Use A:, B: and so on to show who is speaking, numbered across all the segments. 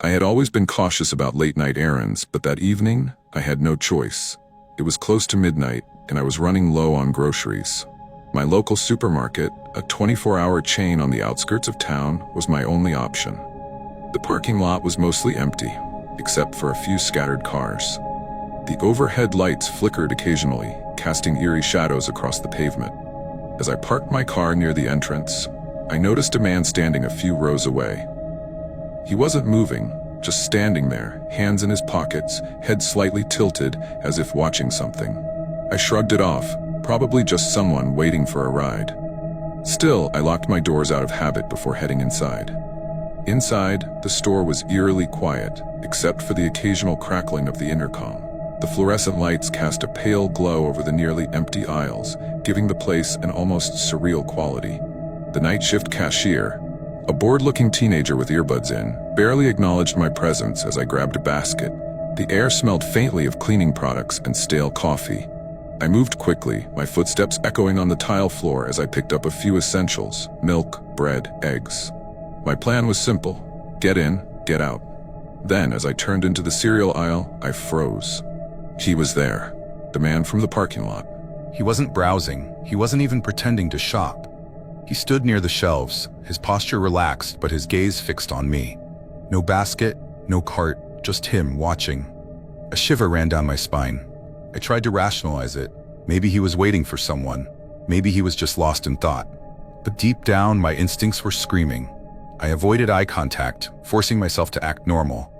A: I had always been cautious about late-night errands, but that evening, I had no choice. It was close to midnight, and I was running low on groceries. My local supermarket, a 24-hour chain on the outskirts of town, was my only option. The parking lot was mostly empty, except for a few scattered cars. The overhead lights flickered occasionally, casting eerie shadows across the pavement. As I parked my car near the entrance, I noticed a man standing a few rows away. He wasn't moving, just standing there, hands in his pockets, head slightly tilted as if watching something. I shrugged it off, probably just someone waiting for a ride. Still, I locked my doors out of habit before heading inside. Inside, the store was eerily quiet, except for the occasional crackling of the intercom. The fluorescent lights cast a pale glow over the nearly empty aisles, giving the place an almost surreal quality. The night shift cashier, a bored-looking teenager with earbuds in, barely acknowledged my presence as I grabbed a basket. The air smelled faintly of cleaning products and stale coffee. I moved quickly, my footsteps echoing on the tile floor as I picked up a few essentials: milk, bread, eggs. My plan was simple: get in, get out. Then, as I turned into the cereal aisle, I froze. He was there, the man from the parking lot.
B: He wasn't browsing. He wasn't even pretending to shop. He stood near the shelves, his posture relaxed but his gaze fixed on me. No basket, no cart, just him watching. A shiver ran down my spine. I tried to rationalize it. Maybe he was waiting for someone. Maybe he was just lost in thought. But deep down, my instincts were screaming. I avoided eye contact, forcing myself to act normal.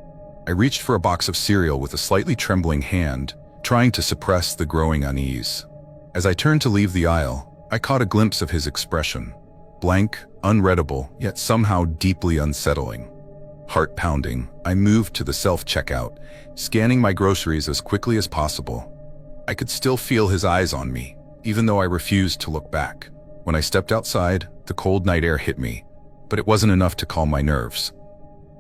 B: I reached for a box of cereal with a slightly trembling hand, trying to suppress the growing unease. As I turned to leave the aisle, I caught a glimpse of his expression. Blank, unreadable, yet somehow deeply unsettling. Heart pounding, I moved to the self-checkout, scanning my groceries as quickly as possible. I could still feel his eyes on me, even though I refused to look back. When I stepped outside, the cold night air hit me, but it wasn't enough to calm my nerves.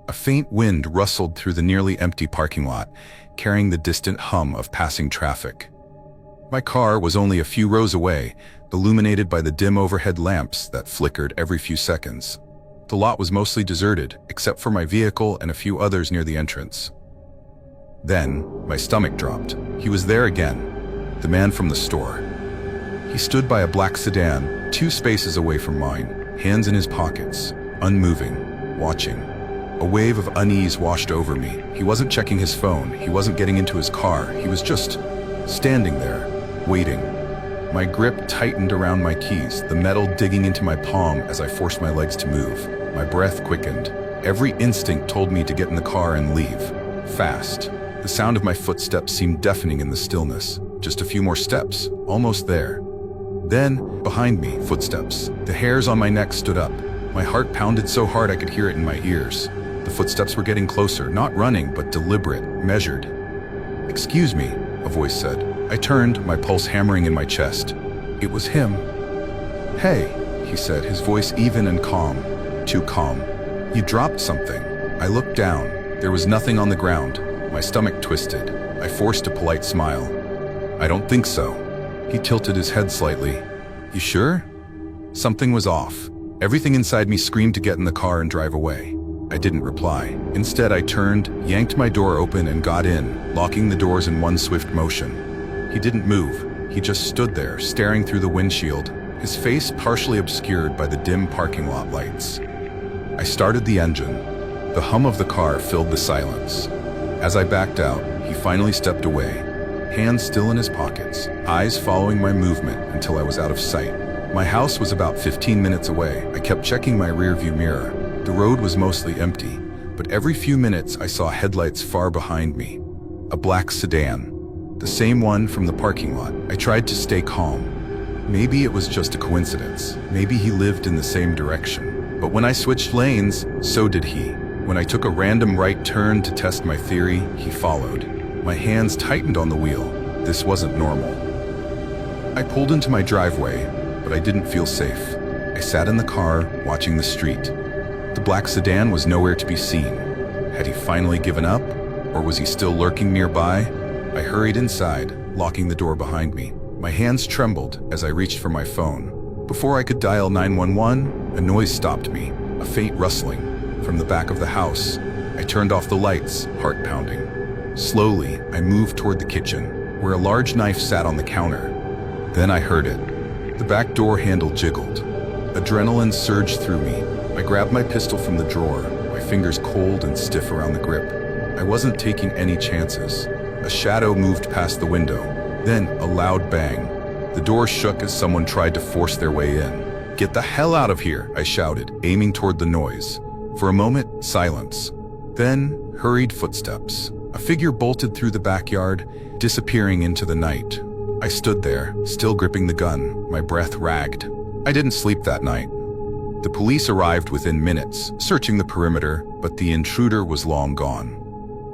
B: A faint wind rustled through the nearly empty parking lot, carrying the distant hum of passing traffic. My car was only a few rows away, illuminated by the dim overhead lamps that flickered every few seconds. The lot was mostly deserted, except for my vehicle and a few others near the entrance. Then, my stomach dropped. He was there again, the man from the store. He stood by a black sedan, 2 spaces away from mine, hands in his pockets, unmoving, watching. A wave of unease washed over me. He wasn't checking his phone, he wasn't getting into his car, he was just standing there, waiting. My grip tightened around my keys, the metal digging into my palm as I forced my legs to move. My breath quickened. Every instinct told me to get in the car and leave. Fast. The sound of my footsteps seemed deafening in the stillness. Just a few more steps, almost there. Then, behind me, footsteps. The hairs on my neck stood up. My heart pounded so hard I could hear it in my ears. The footsteps were getting closer, not running, but deliberate, measured. "Excuse me," a voice said. I turned, my pulse hammering in my chest. It was him. "Hey," he said, his voice even and calm. Too calm. "You dropped something." I looked down. There was nothing on the ground. My stomach twisted. I forced a polite smile. "I don't think so." He tilted his head slightly. "You sure?" Something was off. Everything inside me screamed to get in the car and drive away. I didn't reply. Instead, I turned, yanked my door open and got in, locking the doors in one swift motion. He didn't move. He just stood there, staring through the windshield, his face partially obscured by the dim parking lot lights. I started the engine. The hum of the car filled the silence. As I backed out, he finally stepped away, hands still in his pockets, eyes following my movement until I was out of sight. My house was about 15 minutes away. I kept checking my rearview mirror. The road was mostly empty, but every few minutes I saw headlights far behind me. A black sedan. The same one from the parking lot. I tried to stay calm. Maybe it was just a coincidence. Maybe he lived in the same direction. But when I switched lanes, so did he. When I took a random right turn to test my theory, he followed. My hands tightened on the wheel. This wasn't normal. I pulled into my driveway, but I didn't feel safe. I sat in the car, watching the street. The black sedan was nowhere to be seen. Had he finally given up, or was he still lurking nearby? I hurried inside, locking the door behind me. My hands trembled as I reached for my phone. Before I could dial 911, a noise stopped me, a faint rustling. From the back of the house, I turned off the lights, heart pounding. Slowly, I moved toward the kitchen, where a large knife sat on the counter. Then I heard it. The back door handle jiggled. Adrenaline surged through me. I grabbed my pistol from the drawer, my fingers cold and stiff around the grip. I wasn't taking any chances. A shadow moved past the window. Then, a loud bang. The door shook as someone tried to force their way in. "Get the hell out of here," I shouted, aiming toward the noise. For a moment, silence. Then, hurried footsteps. A figure bolted through the backyard, disappearing into the night. I stood there, still gripping the gun, my breath ragged. I didn't sleep that night. The police arrived within minutes, searching the perimeter, but the intruder was long gone.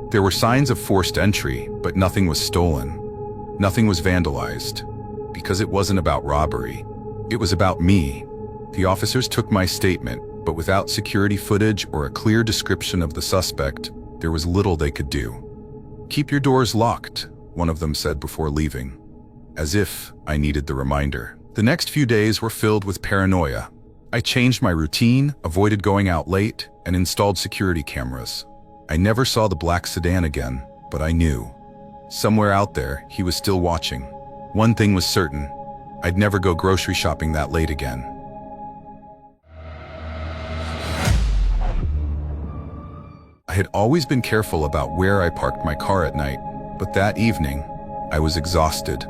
B: There were signs of forced entry, but nothing was stolen. Nothing was vandalized. Because it wasn't about robbery. It was about me. The officers took my statement, but without security footage or a clear description of the suspect, there was little they could do. "Keep your doors locked," one of them said before leaving. As if I needed the reminder. The next few days were filled with paranoia. I changed my routine, avoided going out late, and installed security cameras. I never saw the black sedan again, but I knew. Somewhere out there, he was still watching. One thing was certain, I'd never go grocery shopping that late again. I had always been careful about where I parked my car at night, but that evening, I was exhausted.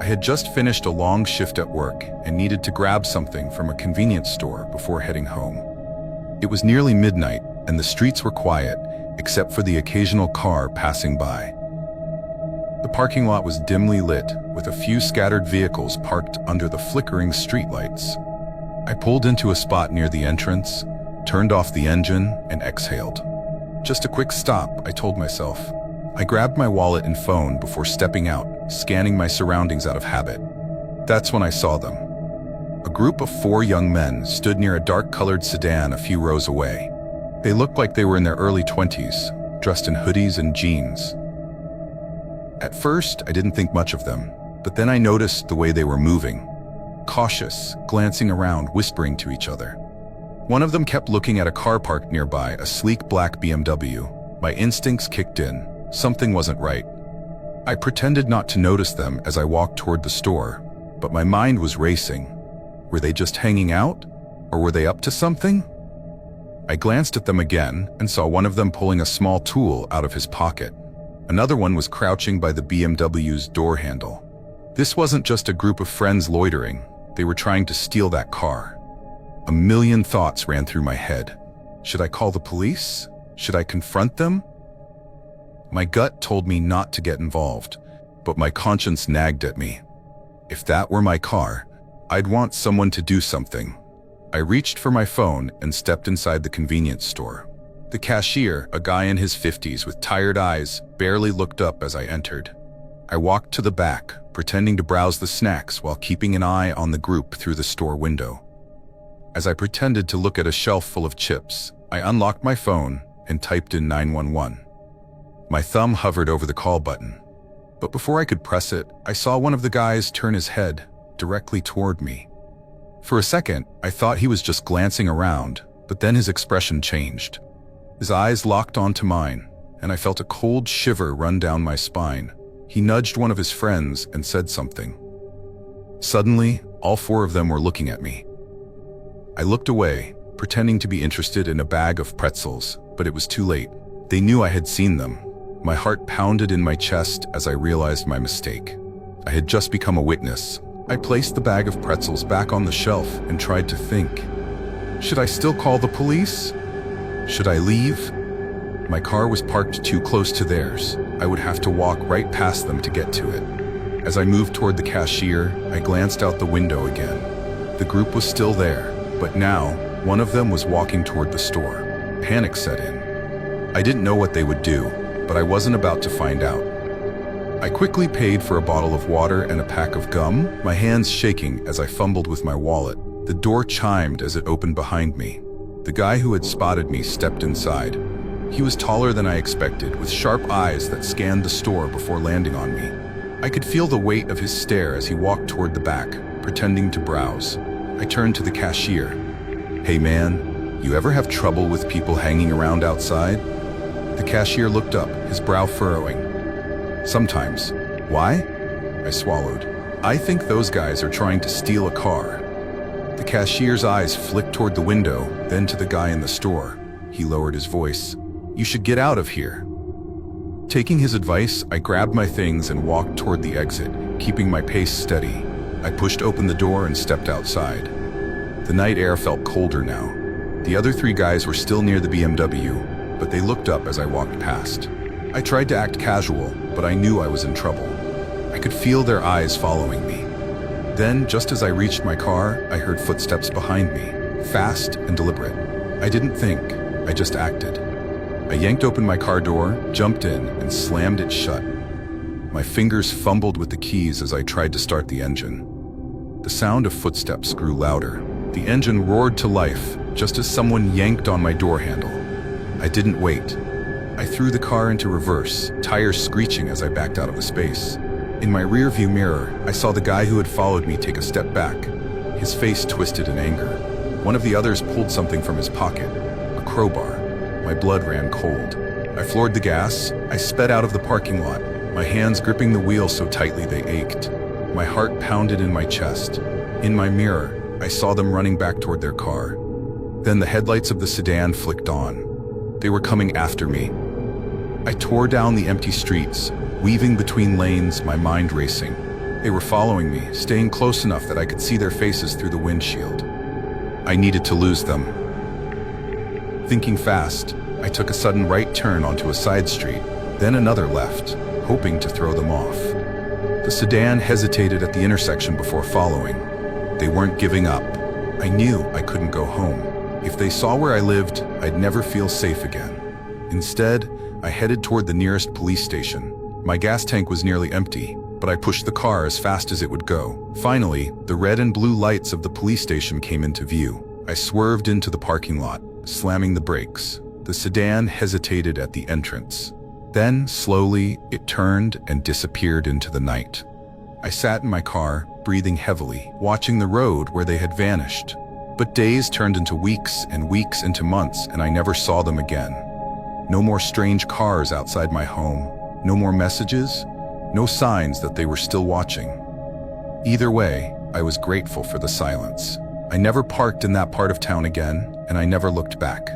B: I had just finished a long shift at work and needed to grab something from a convenience store before heading home. It was nearly midnight, and the streets were quiet, except for the occasional car passing by. The parking lot was dimly lit, with a few scattered vehicles parked under the flickering streetlights. I pulled into a spot near the entrance, turned off the engine, and exhaled. Just a quick stop, I told myself. I grabbed my wallet and phone before stepping out, scanning my surroundings out of habit. That's when I saw them. A group of 4 young men stood near a dark-colored sedan a few rows away. They looked like they were in their early 20s, dressed in hoodies and jeans. At first, I didn't think much of them, but then I noticed the way they were moving. Cautious, glancing around, whispering to each other. One of them kept looking at a car parked nearby, a sleek black BMW. My instincts kicked in. Something wasn't right. I pretended not to notice them as I walked toward the store, but my mind was racing. Were they just hanging out? Or were they up to something? I glanced at them again and saw one of them pulling a small tool out of his pocket. Another one was crouching by the BMW's door handle. This wasn't just a group of friends loitering. They were trying to steal that car. A million thoughts ran through my head. Should I call the police? Should I confront them? My gut told me not to get involved, but my conscience nagged at me. If that were my car, I'd want someone to do something. I reached for my phone and stepped inside the convenience store. The cashier, a guy in his 50s with tired eyes, barely looked up as I entered. I walked to the back, pretending to browse the snacks while keeping an eye on the group through the store window. As I pretended to look at a shelf full of chips, I unlocked my phone and typed in 911. My thumb hovered over the call button. But before I could press it, I saw one of the guys turn his head directly toward me. For a second, I thought he was just glancing around, but then his expression changed. His eyes locked onto mine, and I felt a cold shiver run down my spine. He nudged one of his friends and said something. Suddenly, all 4 of them were looking at me. I looked away, pretending to be interested in a bag of pretzels, but it was too late. They knew I had seen them. My heart pounded in my chest as I realized my mistake. I had just become a witness. I placed the bag of pretzels back on the shelf and tried to think. Should I still call the police? Should I leave? My car was parked too close to theirs. I would have to walk right past them to get to it. As I moved toward the cashier, I glanced out the window again. The group was still there, but now, one of them was walking toward the store. Panic set in. I didn't know what they would do, but I wasn't about to find out. I quickly paid for a bottle of water and a pack of gum, my hands shaking as I fumbled with my wallet. The door chimed as it opened behind me. The guy who had spotted me stepped inside. He was taller than I expected, with sharp eyes that scanned the store before landing on me. I could feel the weight of his stare as he walked toward the back, pretending to browse. I turned to the cashier. "Hey man, "You ever have trouble with people hanging around outside?" The cashier looked up, his brow furrowing. "Sometimes." "Why?" I swallowed. "I think those guys are trying to steal a car." The cashier's eyes flicked toward the window, then to the guy in the store. He lowered his voice. "You should get out of here." Taking his advice, I grabbed my things and walked toward the exit, keeping my pace steady. I pushed open the door and stepped outside. The night air felt colder now. The other 3 guys were still near the BMW, but they looked up as I walked past. I tried to act casual, but I knew I was in trouble. I could feel their eyes following me. Then, just as I reached my car, I heard footsteps behind me, fast and deliberate. I didn't think, I just acted. I yanked open my car door, jumped in, and slammed it shut. My fingers fumbled with the keys as I tried to start the engine. The sound of footsteps grew louder. The engine roared to life, just as someone yanked on my door handle. I didn't wait. I threw the car into reverse, tires screeching as I backed out of the space. In my rearview mirror, I saw the guy who had followed me take a step back. His face twisted in anger. One of the others pulled something from his pocket, a crowbar. My blood ran cold. I floored the gas. I sped out of the parking lot, my hands gripping the wheel so tightly they ached. My heart pounded in my chest. In my mirror, I saw them running back toward their car. Then the headlights of the sedan flicked on. They were coming after me. I tore down the empty streets, weaving between lanes, my mind racing. They were following me, staying close enough that I could see their faces through the windshield. I needed to lose them. Thinking fast, I took a sudden right turn onto a side street, then another left, hoping to throw them off. The sedan hesitated at the intersection before following. They weren't giving up. I knew I couldn't go home. If they saw where I lived, I'd never feel safe again. Instead, I headed toward the nearest police station. My gas tank was nearly empty, but I pushed the car as fast as it would go. Finally, the red and blue lights of the police station came into view. I swerved into the parking lot, slamming the brakes. The sedan hesitated at the entrance. Then, slowly, it turned and disappeared into the night. I sat in my car, breathing heavily, watching the road where they had vanished. But days turned into weeks and weeks into months, and I never saw them again. No more strange cars outside my home. No more messages. No signs that they were still watching. Either way, I was grateful for the silence. I never parked in that part of town again, and I never looked back.